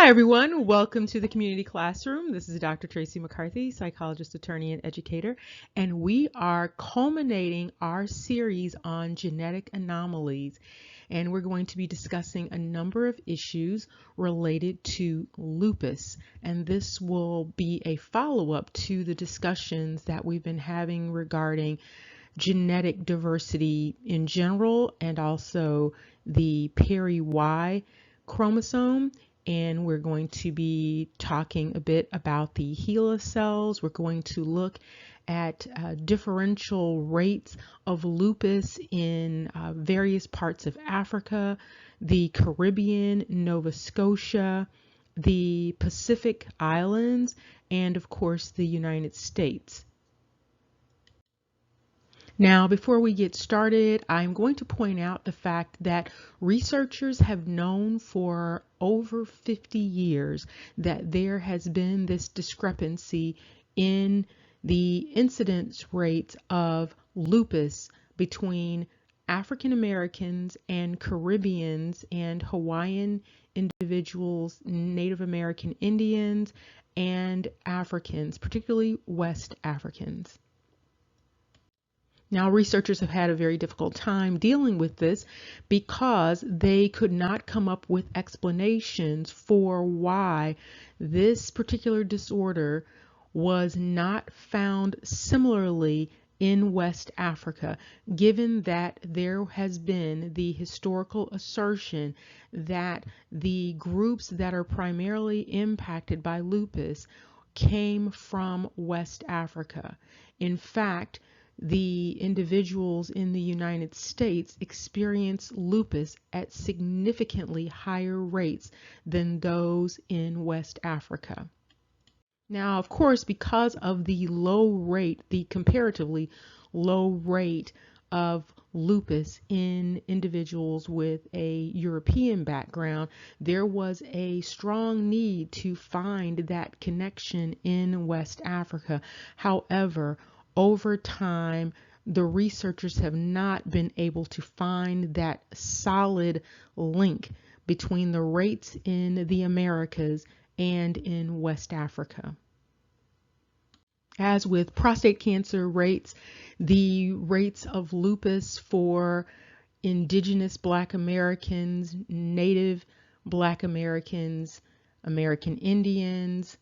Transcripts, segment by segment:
Hi everyone, welcome to the community classroom. This is Dr. Tracey McCarthy, psychologist, attorney, and educator, and we are culminating our series on genetic anomalies, and we're going to be discussing a number of issues related to lupus, and this will be a follow-up to the discussions that we've been having regarding genetic diversity in general and also the Y-Chromosome. And we're going to be talking a bit about the HeLa cells. We're going to look at differential rates of lupus in various parts of Africa, the Caribbean, Nova Scotia, the Pacific Islands, and of course the United States. Now, before we get started, I'm going to point out the fact that researchers have known for over 50 years that there has been this discrepancy in the incidence rates of lupus between African Americans and Caribbeans and Hawaiian individuals, Native American Indians, and Africans, particularly West Africans. Now, researchers have had a very difficult time dealing with this because they could not come up with explanations for why this particular disorder was not found similarly in West Africa, given that there has been the historical assertion that the groups that are primarily impacted by lupus came from West Africa. In fact, the individuals in the United States experience lupus at significantly higher rates than those in West Africa. Now, of course, because of the low rate, the comparatively low rate of lupus in individuals with a European background, there was a strong need to find that connection in West Africa. However, over time, the researchers have not been able to find that solid link between the rates in the Americas and in West Africa. As with prostate cancer rates, the rates of lupus for Indigenous Black Americans, Native Black Americans, American Indians,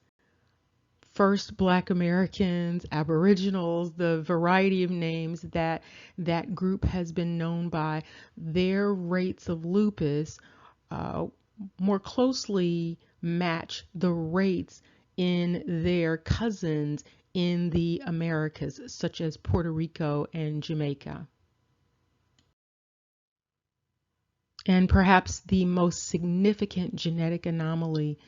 First Black Americans, Aboriginals, the variety of names that that group has been known by, their rates of lupus more closely match the rates in their cousins in the Americas, such as Puerto Rico and Jamaica. And perhaps the most significant genetic anomaly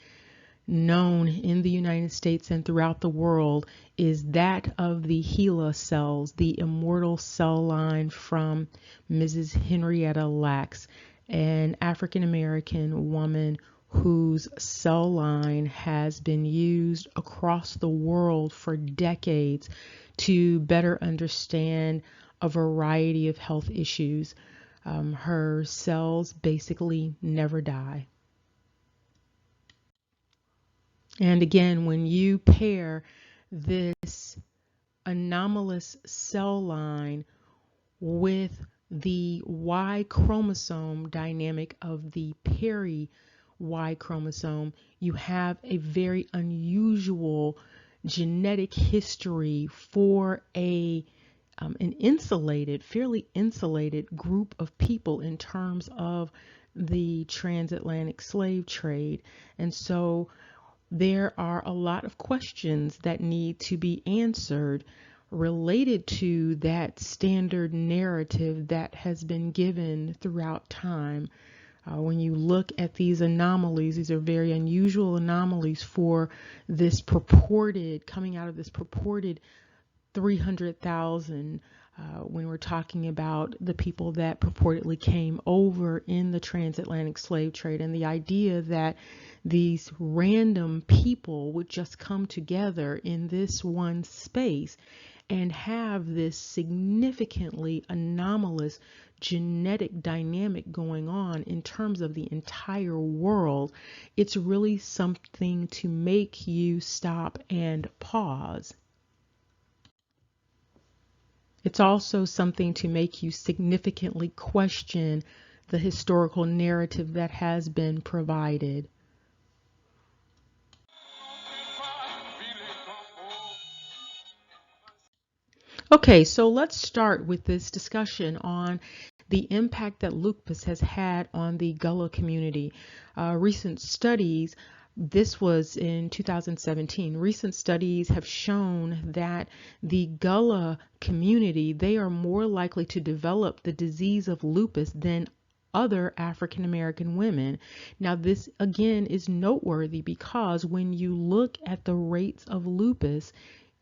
known in the United States and throughout the world is that of the HeLa cells, the immortal cell line from Mrs. Henrietta Lacks, an African-American woman whose cell line has been used across the world for decades to better understand a variety of health issues. Her cells basically never die. And again, when you pair this anomalous cell line with the Y chromosome dynamic of the Y chromosome, you have a very unusual genetic history for an fairly insulated group of people in terms of the transatlantic slave trade. And so there are a lot of questions that need to be answered related to that standard narrative that has been given throughout time. When you look at these anomalies, these are very unusual anomalies for this coming out of this purported 300,000 when we're talking about the people that purportedly came over in the transatlantic slave trade, and the idea that these random people would just come together in this one space and have this significantly anomalous genetic dynamic going on in terms of the entire world, it's really something to make you stop and pause. It's also something to make you significantly question the historical narrative that has been provided. Okay, so let's start with this discussion on the impact that lupus has had on the Gullah community. Recent studies, this was in 2017, recent studies have shown that the Gullah community, they are more likely to develop the disease of lupus than other African American women. Now, this again is noteworthy because when you look at the rates of lupus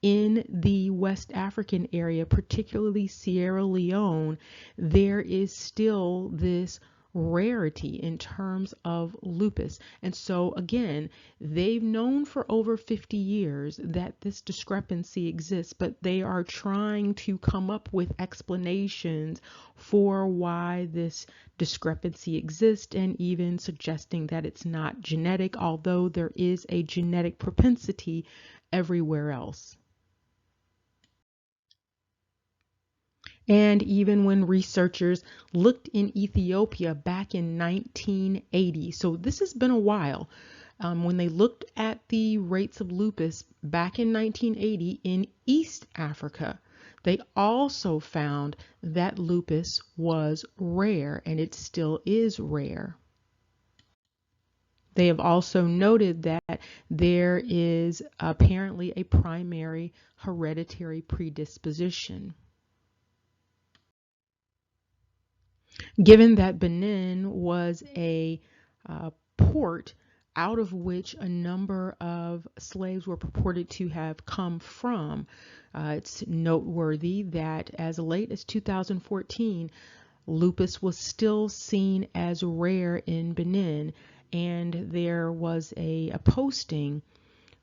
in the West African area, particularly Sierra Leone, there is still this rarity in terms of lupus. And so again, they've known for over 50 years that this discrepancy exists, but they are trying to come up with explanations for why this discrepancy exists, and even suggesting that it's not genetic, although there is a genetic propensity everywhere else. And even when researchers looked in Ethiopia back in 1980, so this has been a while, when they looked at the rates of lupus back in 1980 in East Africa, they also found that lupus was rare, and it still is rare. They have also noted that there is apparently a primary hereditary predisposition. Given that Benin was a port out of which a number of slaves were purported to have come from, it's noteworthy that as late as 2014, lupus was still seen as rare in Benin, and there was a posting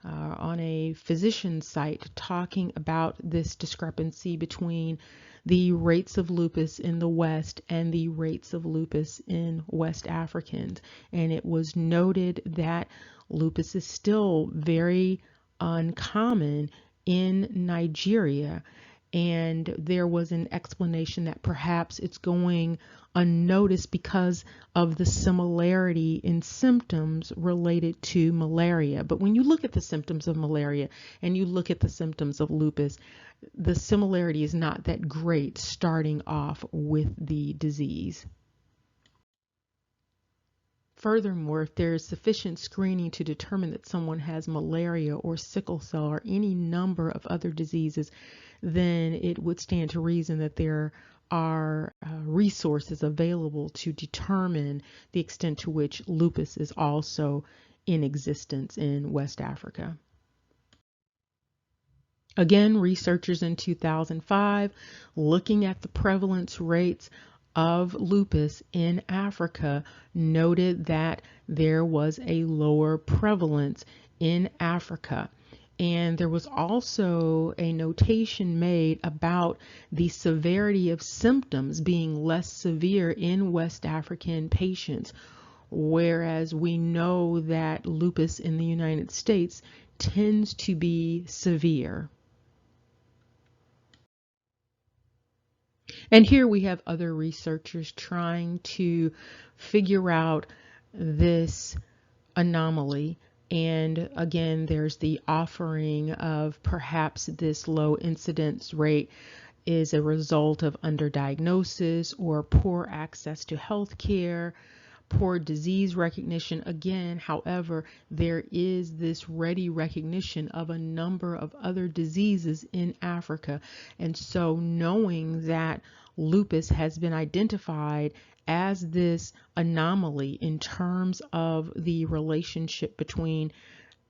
on a physician site talking about this discrepancy between the rates of lupus in the West and the rates of lupus in West Africans. And it was noted that lupus is still very uncommon in Nigeria. And there was an explanation that perhaps it's going unnoticed because of the similarity in symptoms related to malaria. But when you look at the symptoms of malaria and you look at the symptoms of lupus, the similarity is not that great starting off with the disease. Furthermore, if there is sufficient screening to determine that someone has malaria or sickle cell or any number of other diseases, then it would stand to reason that there are resources available to determine the extent to which lupus is also in existence in West Africa. Again, researchers in 2005, looking at the prevalence rates of lupus in Africa, noted that there was a lower prevalence in Africa. And there was also a notation made about the severity of symptoms being less severe in West African patients, whereas we know that lupus in the United States tends to be severe. And here we have other researchers trying to figure out this anomaly. And again, there's the offering of perhaps this low incidence rate is a result of underdiagnosis or poor access to health care, poor disease recognition. Again, however, there is this ready recognition of a number of other diseases in Africa. And so knowing that lupus has been identified as this anomaly in terms of the relationship between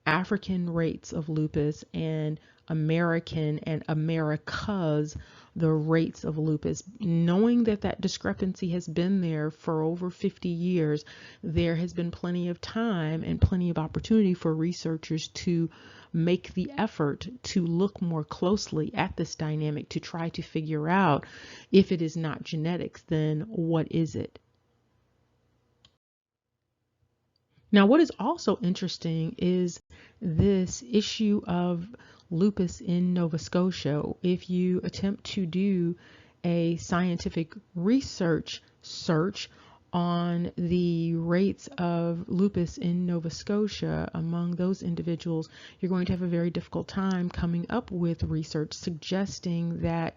African rates of lupus and American and America's the rates of lupus. Knowing that that discrepancy has been there for over 50 years, there has been plenty of time and plenty of opportunity for researchers to make the effort to look more closely at this dynamic to try to figure out if it is not genetics, then what is it? Now, what is also interesting is this issue of lupus in Nova Scotia. If you attempt to do a scientific research search on the rates of lupus in Nova Scotia among those individuals, you're going to have a very difficult time coming up with research suggesting that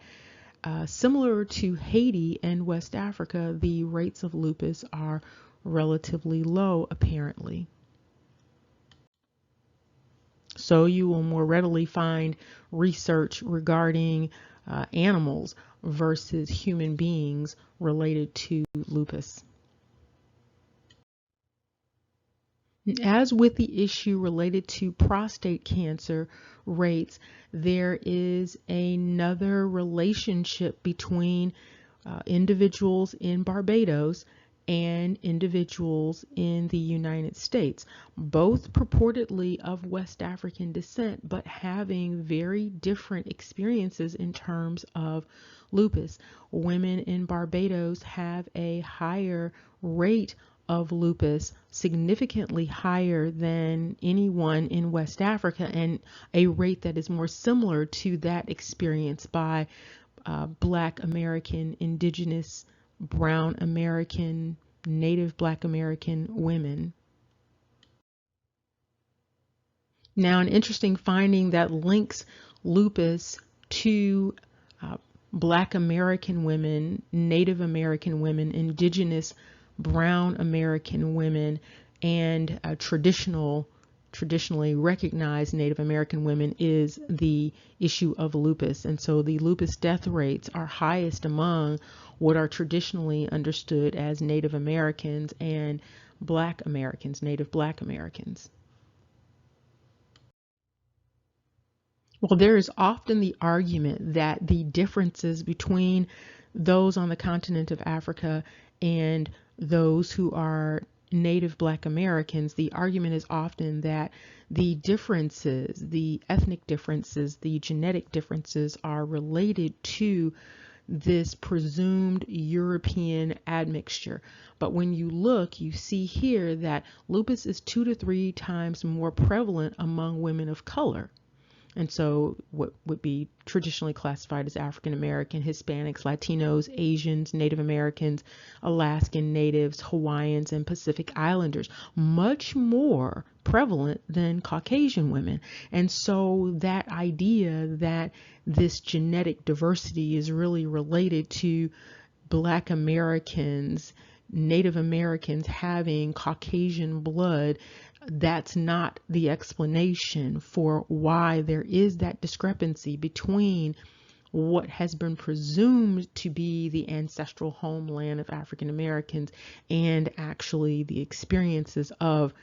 similar to Haiti and West Africa, the rates of lupus are relatively low, apparently. So you will more readily find research regarding animals versus human beings related to lupus. As with the issue related to prostate cancer rates, there is another relationship between individuals in Barbados and individuals in the United States, both purportedly of West African descent, but having very different experiences in terms of lupus. Women in Barbados have a higher rate of lupus, significantly higher than anyone in West Africa, and a rate that is more similar to that experienced by Black American, Indigenous, Brown American, Native Black American women. Now, an interesting finding that links lupus to Black American women, Native American women, Indigenous Brown American women, and traditionally recognized Native American women is the issue of lupus. And so the lupus death rates are highest among what are traditionally understood as Native Americans and Black Americans, Native Black Americans. Well, there is often the argument that the differences between those on the continent of Africa and those who are Native Black Americans, the argument is often that the differences, the ethnic differences, the genetic differences are related to this presumed European admixture. But when you look, you see here that lupus is 2 to 3 times more prevalent among women of color. And so what would be traditionally classified as African American, Hispanics, Latinos, Asians, Native Americans, Alaskan Natives, Hawaiians, and Pacific Islanders, much more prevalent than Caucasian women. And so that idea that this genetic diversity is really related to Black Americans, Native Americans having Caucasian blood, that's not the explanation for why there is that discrepancy between what has been presumed to be the ancestral homeland of African Americans and actually the experiences of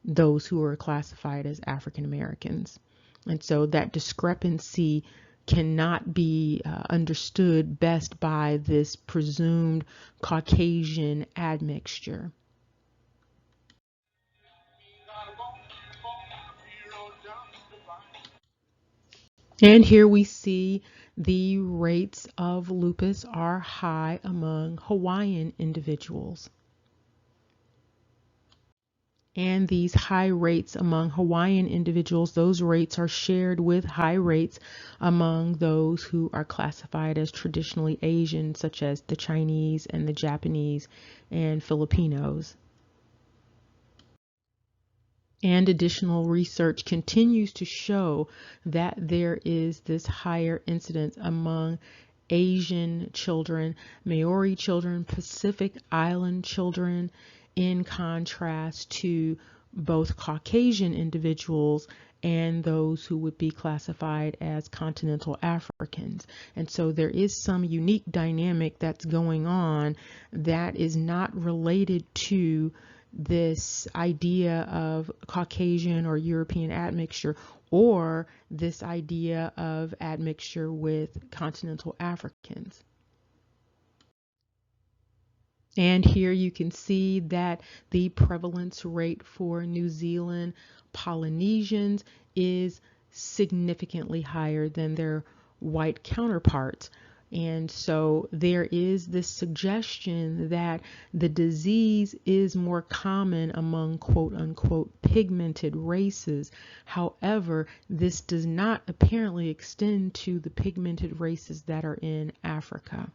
those who are classified as African Americans. And so that discrepancy cannot be understood best by this presumed Caucasian admixture. And here we see the rates of lupus are high among Hawaiian individuals. And these high rates among Hawaiian individuals, those rates are shared with high rates among those who are classified as traditionally Asian, such as the Chinese and the Japanese and Filipinos. And additional research continues to show that there is this higher incidence among Asian children, Maori children, Pacific Island children, in contrast to both Caucasian individuals and those who would be classified as Continental Africans. And so there is some unique dynamic that's going on that is not related to this idea of Caucasian or European admixture, or this idea of admixture with continental Africans. And here you can see that the prevalence rate for New Zealand Polynesians is significantly higher than their white counterparts. And so there is this suggestion that the disease is more common among quote unquote pigmented races. However, this does not apparently extend to the pigmented races that are in Africa.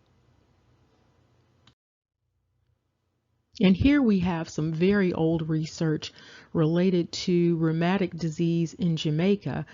And here we have some very old research related to rheumatic disease in Jamaica,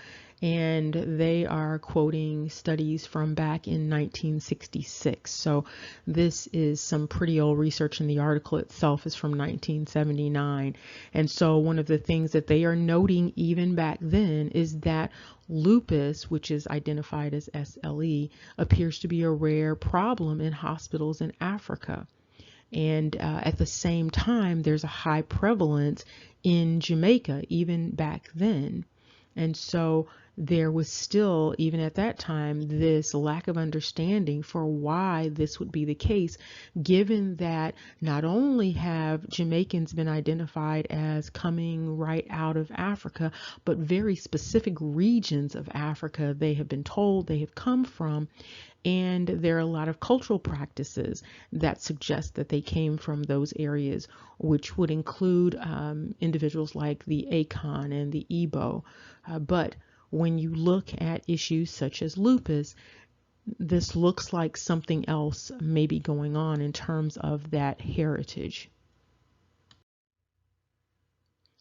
and they are quoting studies from back in 1966. So this is some pretty old research, and the article itself is from 1979. And so one of the things that they are noting even back then is that lupus, which is identified as SLE, appears to be a rare problem in hospitals in Africa. And at the same time, there's a high prevalence in Jamaica, even back then. And so there was still, even at that time, this lack of understanding for why this would be the case, given that not only have Jamaicans been identified as coming right out of Africa, but very specific regions of Africa they have been told they have come from. And there are a lot of cultural practices that suggest that they came from those areas, which would include individuals like the Akan and the Igbo. But when you look at issues such as lupus, this looks like something else may be going on in terms of that heritage.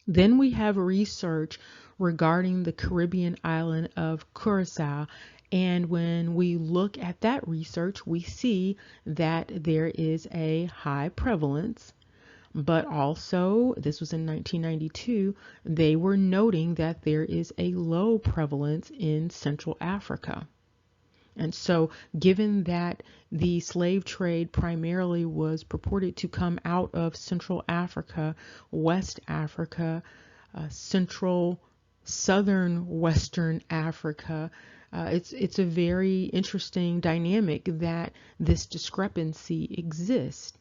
Then we have research regarding the Caribbean island of Curacao. And when we look at that research, we see that there is a high prevalence, but also, this was in 1992, they were noting that there is a low prevalence in Central Africa. And so, given that the slave trade primarily was purported to come out of Central Africa, West Africa, Southern Western Africa, it's a very interesting dynamic that this discrepancy exists.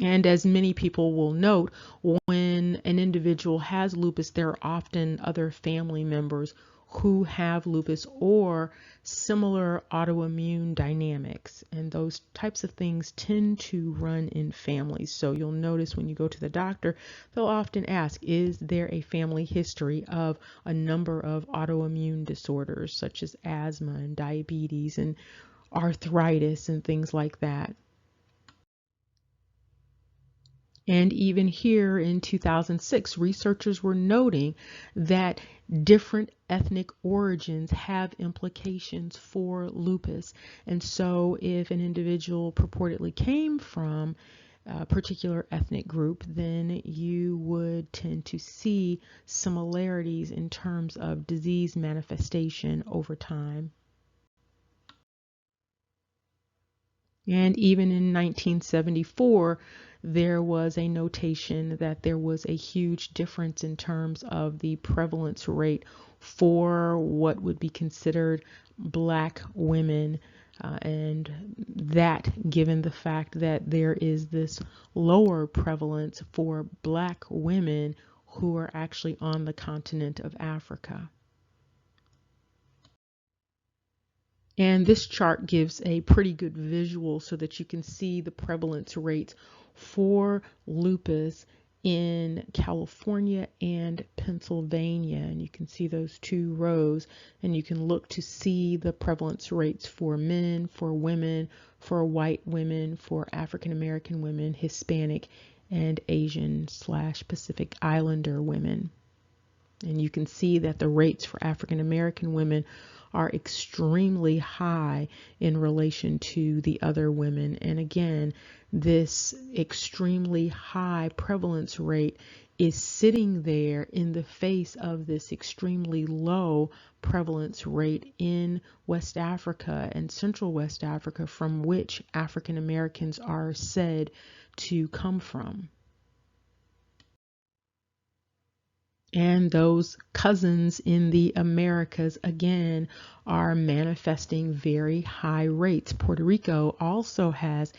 And as many people will note, when an individual has lupus, there are often other family members who have lupus or similar autoimmune dynamics, and those types of things tend to run in families. So you'll notice when you go to the doctor, they'll often ask, is there a family history of a number of autoimmune disorders such as asthma and diabetes and arthritis and things like that. And even here in 2006, researchers were noting that different ethnic origins have implications for lupus. And so if an individual purportedly came from a particular ethnic group, then you would tend to see similarities in terms of disease manifestation over time. And even in 1974, there was a notation that there was a huge difference in terms of the prevalence rate for what would be considered Black women. And that, given the fact that there is this lower prevalence for Black women who are actually on the continent of Africa. And this chart gives a pretty good visual so that you can see the prevalence rates for lupus in California and Pennsylvania. And you can see those two rows, and you can look to see the prevalence rates for men, for women, for white women, for African American women, Hispanic, and Asian/Pacific Islander women. And you can see that the rates for African American women are extremely high in relation to the other women. And again, this extremely high prevalence rate is sitting there in the face of this extremely low prevalence rate in West Africa and Central West Africa, from which African Americans are said to come from. And those cousins in the Americas, again, are manifesting very high rates. Puerto Rico also has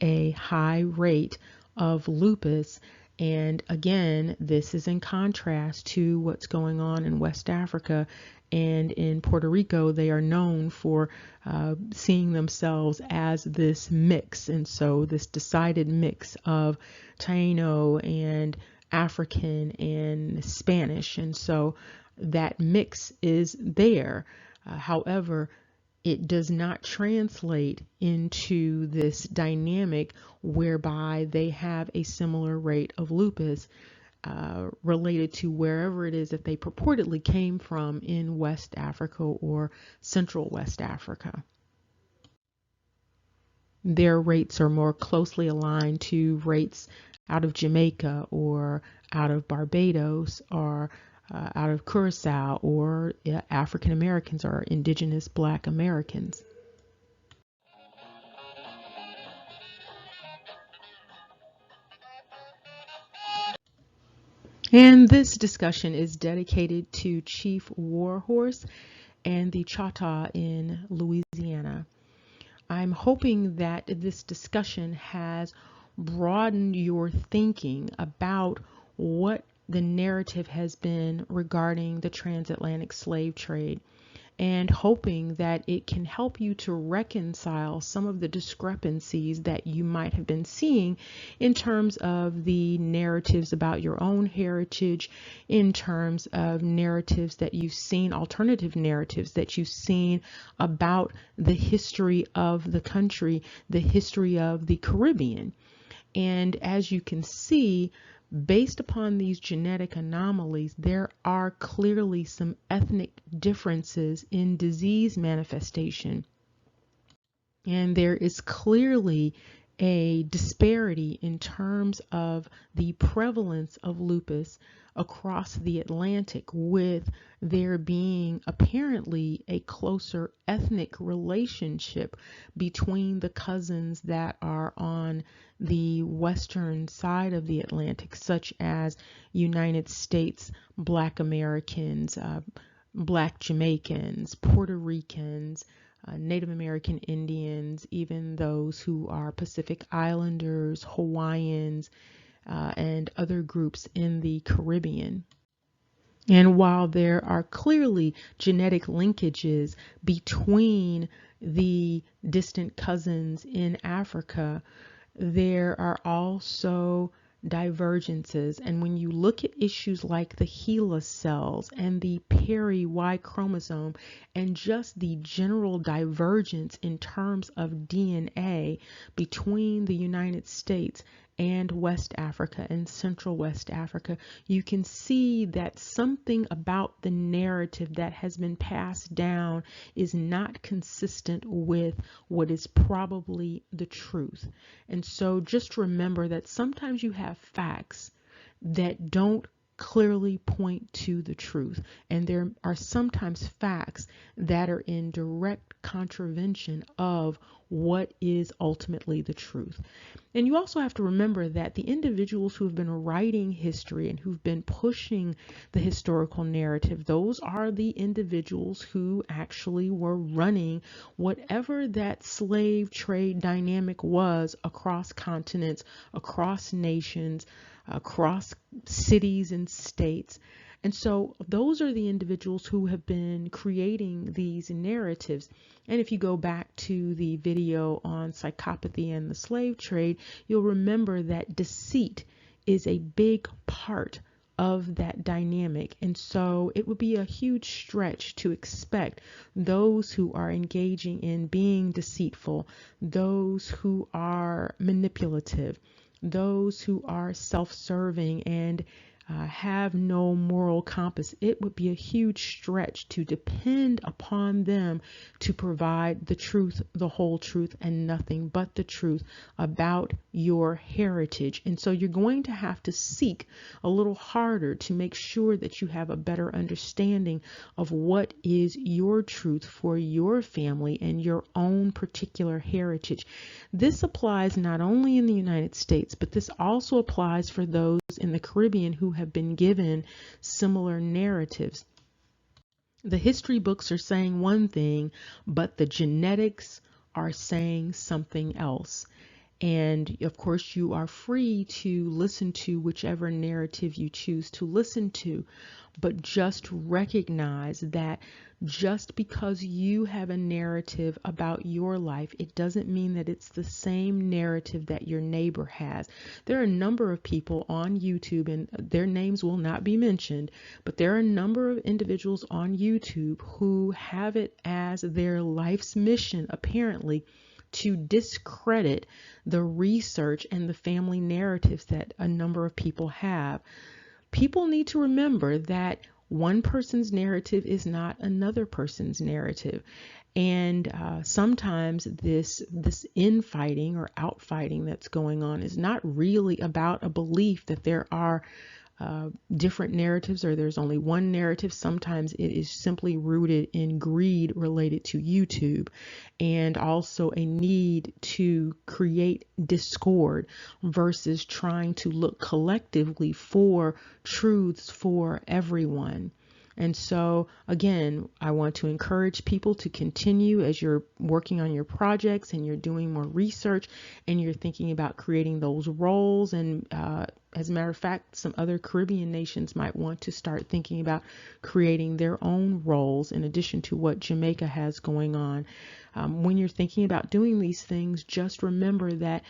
a high rate of lupus. And again, this is in contrast to what's going on in West Africa. And in Puerto Rico, they are known for seeing themselves as this mix. And so this decided mix of Taino and African and Spanish. And so that mix is there. However, it does not translate into this dynamic whereby they have a similar rate of lupus related to wherever it is that they purportedly came from in West Africa or Central West Africa. Their rates are more closely aligned to rates out of Jamaica or out of Barbados or out of Curacao or African Americans or Indigenous Black Americans. And this discussion is dedicated to Chief Warhorse and the Choctaw in Louisiana. I'm hoping that this discussion has broadened your thinking about what the narrative has been regarding the transatlantic slave trade, and hoping that it can help you to reconcile some of the discrepancies that you might have been seeing in terms of the narratives about your own heritage, in terms of narratives that you've seen, alternative narratives that you've seen about the history of the country, the history of the Caribbean. And as you can see, based upon these genetic anomalies, there are clearly some ethnic differences in disease manifestation. And there is clearly a disparity in terms of the prevalence of lupus across the Atlantic, with there being apparently a closer ethnic relationship between the cousins that are on the western side of the Atlantic, such as United States Black Americans, Black Jamaicans, Puerto Ricans, Native American Indians, even those who are Pacific Islanders, Hawaiians, and other groups in the Caribbean. And while there are clearly genetic linkages between the distant cousins in Africa, there are also divergences. And when you look at issues like the HeLa cells and the Y-Chromosome and just the general divergence in terms of DNA between the United States and West Africa and Central West Africa, you can see that something about the narrative that has been passed down is not consistent with what is probably the truth. And so just remember that sometimes you have facts that don't clearly point to the truth, and there are sometimes facts that are in direct contravention of what is ultimately the truth. And you also have to remember that the individuals who have been writing history and who've been pushing the historical narrative, those are the individuals who actually were running whatever that slave trade dynamic was across continents, across nations, across cities and states. And so those are the individuals who have been creating these narratives. And if you go back to the video on psychopathy and the slave trade, you'll remember that deceit is a big part of that dynamic. And so it would be a huge stretch to expect those who are engaging in being deceitful, those who are manipulative, those who are self-serving and have no moral compass, it would be a huge stretch to depend upon them to provide the truth, the whole truth, and nothing but the truth about your heritage. And so you're going to have to seek a little harder to make sure that you have a better understanding of what is your truth for your family and your own particular heritage. This applies not only in the United States, but this also applies for those in the Caribbean who have been given similar narratives. The history books are saying one thing, but the genetics are saying something else. And of course, you are free to listen to whichever narrative you choose to listen to, but just recognize that just because you have a narrative about your life, it doesn't mean that it's the same narrative that your neighbor has. There are a number of people on YouTube, and their names will not be mentioned, but there are a number of individuals on YouTube who have it as their life's mission, apparently, to discredit the research and the family narratives that a number of people have. People need to remember that one person's narrative is not another person's narrative. And sometimes this infighting or outfighting that's going on is not really about a belief that there are different narratives or there's only one narrative. Sometimes it is simply rooted in greed related to YouTube, and also a need to create discord versus trying to look collectively for truths for everyone. And so, again, I want to encourage people to continue as you're working on your projects and you're doing more research and you're thinking about creating those roles. And as a matter of fact, some other Caribbean nations might want to start thinking about creating their own roles in addition to what Jamaica has going on. When you're thinking about doing these things, just remember that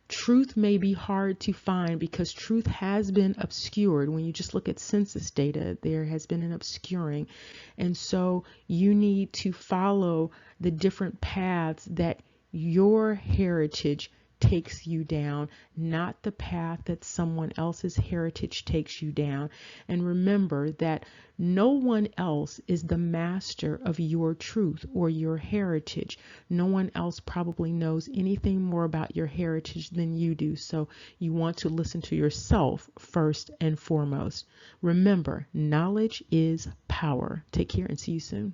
truth may be hard to find because truth has been obscured. When you just look at census data, there has been an obscuring. And so you need to follow the different paths that your heritage takes you down, not the path that someone else's heritage takes you down. And remember that no one else is the master of your truth or your heritage. No one else probably knows anything more about your heritage than you do. So you want to listen to yourself first and foremost. Remember, knowledge is power. Take care and see you soon.